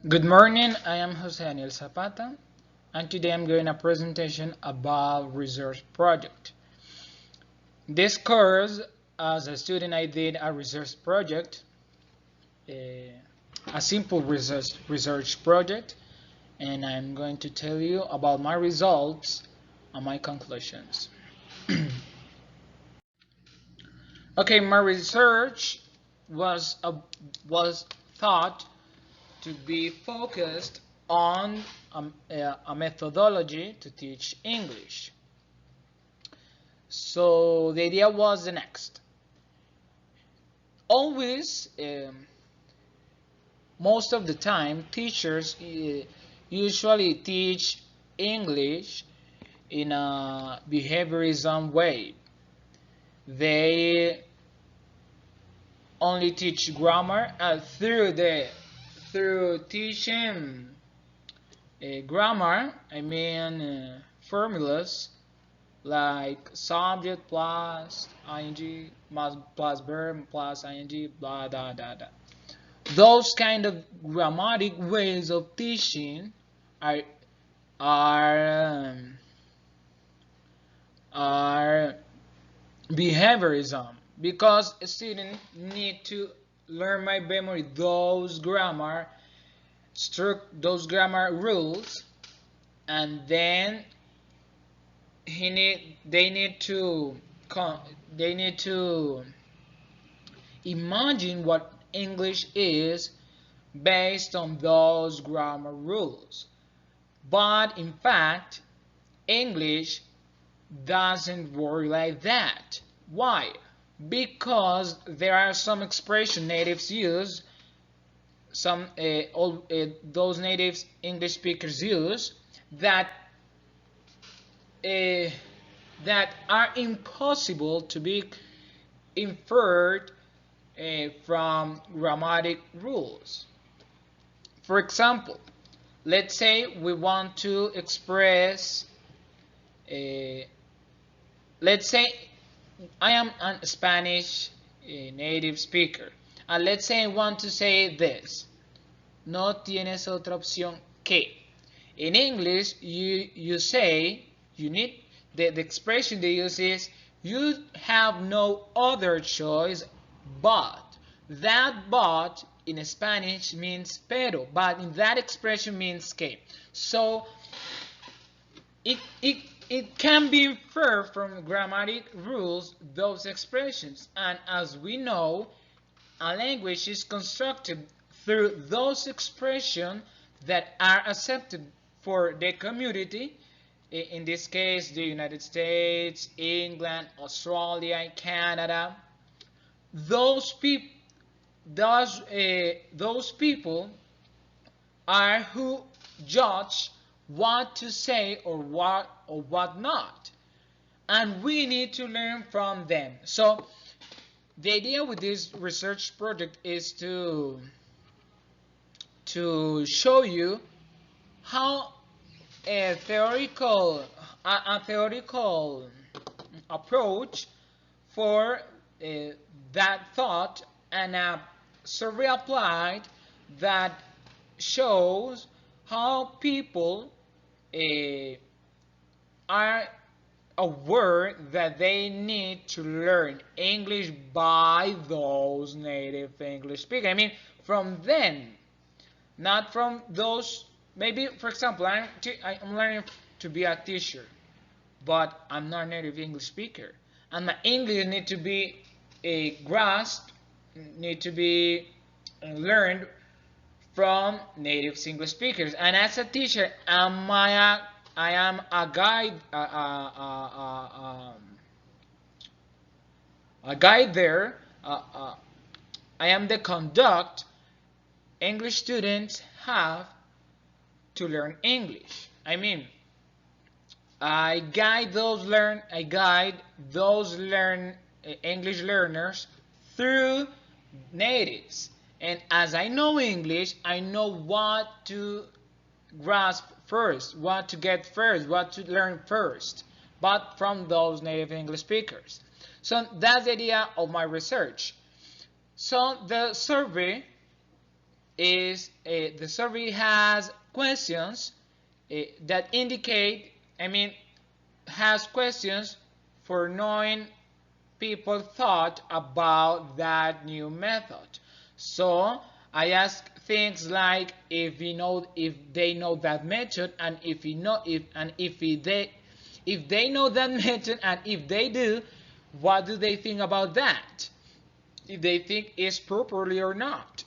Good morning, I am Jose Daniel Zapata, and today I'm giving a presentation about research project. This course, as a student, I did a research project, a simple research project, and I'm going to tell you about my results and my conclusions. Okay, my research was was thought to be focused on a methodology to teach English. So the idea was the next. Always, most of the time, teachers usually teach English in a behaviorism way. They only teach grammar through teaching grammar. I mean formulas like subject plus ing plus verb plus ing blah blah blah blah. Those kind of grammatic ways of teaching are are um, are behaviorism, because a student need to learn by memory those grammar rules, and then they need to imagine what English is based on those grammar rules. But in fact, English doesn't work like that. Why? Because there are some expression natives use, those native English speakers use, that uh, that are impossible to be inferred from grammatic rules. For example, let's say we want to express, let's say I am a Spanish native speaker, and let's say I want to say this: no tienes otra opción que. In English, you say, you need, the expression they use is, you have no other choice but. That but in Spanish means pero, but in that expression means que. So it can be inferred from grammatic rules, those expressions, and as we know, a language is constructed through those expressions that are accepted for the community, in this case the United States, England, Australia, Canada. Those people those people are who judge what to say or what not, and we need to learn from them. So the idea with this research project is to show you how a theoretical approach for that thought, and a survey applied that shows how people are aware that they need to learn English by those native English speakers. I mean, from them, not from those. Maybe, for example, I'm learning to be a teacher, but I'm not a native English speaker, and my English need to be grasped, need to be learned from native English speakers. And as a teacher, I am a guide, a guide there. I am the conduct English students have to learn English. I mean, I guide those English learners through natives. And as I know English, I know what to grasp first, what to get first, what to learn first, but from those native English speakers. So that's the idea of my research. So the survey is the survey has questions that indicate, has questions for knowing people thought about that new method. So I ask things like if they know that method, and if they know that method, and if they do, what do they think about that? If they think it's properly or not,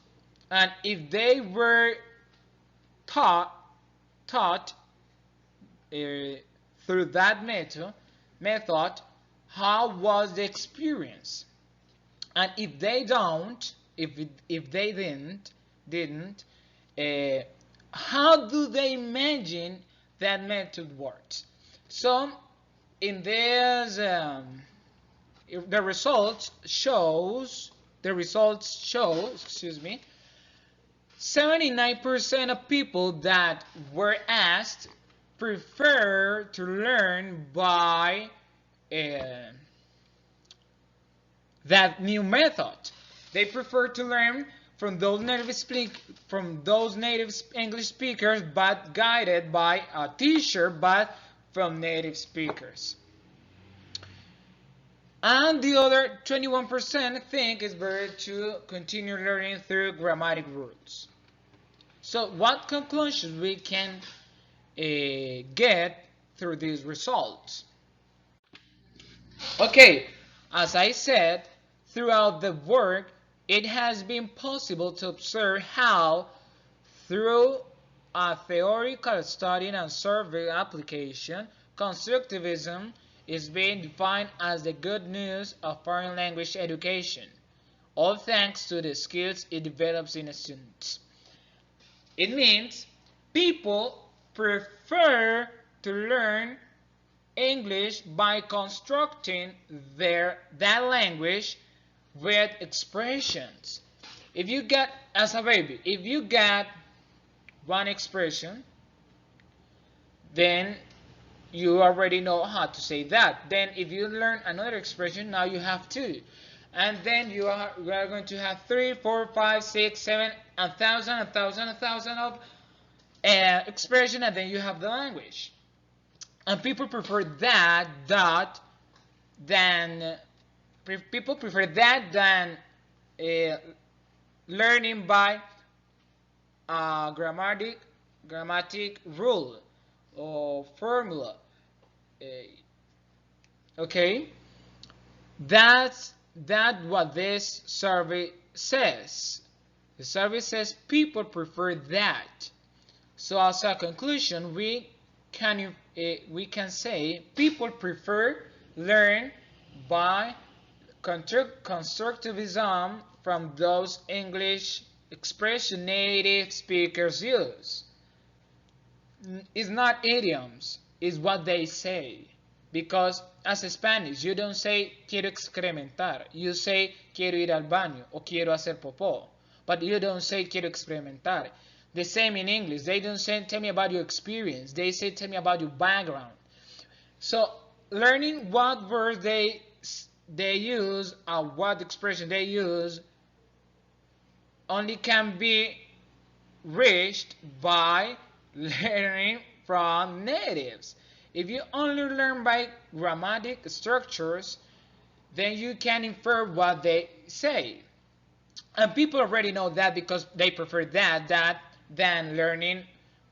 and if they were taught through that method, how was the experience? And if they don't, if they didn't, how do they imagine that method works? So in this, the results shows, excuse me, 79% of people that were asked prefer to learn by that new method. They prefer to learn from those native English speakers, but guided by a teacher, but from native speakers. And the other 21% think it's better to continue learning through grammatic rules. So what conclusions we can get through these results? Okay, as I said, throughout the work, it has been possible to observe how, through a theoretical study and survey application, constructivism is being defined as the good news of foreign language education, all thanks to the skills it develops in students. It means people prefer to learn English by constructing that language with expressions. If you get, as a baby, if you get one expression, then you already know how to say that. Then if you learn another expression, now you have two. And then you are going to have 3, 4, 5, 6, 7, 1,000 of expression, and then you have the language. And people prefer that than learning by a grammatic rule or formula. Okay, that's what this survey says. The survey says people prefer that. So as a conclusion, we can say people prefer learn by constructivism from those English expression native speakers use. It's not idioms, it's what they say. Because as a Spanish, you don't say quiero excrementar, you say quiero ir al baño o quiero hacer popó, but you don't say quiero experimentar. The same in English, they don't say tell me about your experience, they say tell me about your background. So learning what words they use and what expression they use only can be reached by learning from natives. If you only learn by grammatic structures, then you can infer what they say. And people already know that because they prefer that than learning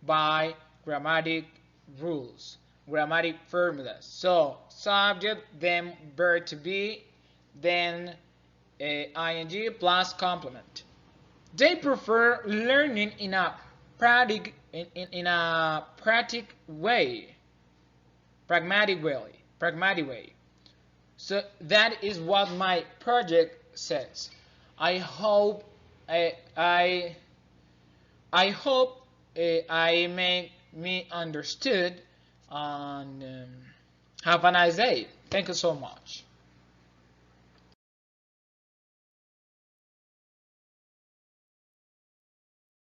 by grammatic rules, grammatic formulas. So subject, then verb to be, then ing plus complement. They prefer learning in a pragmatic way. So that is what my project says. I hope I make me understood, and have a nice day. Thank you so much.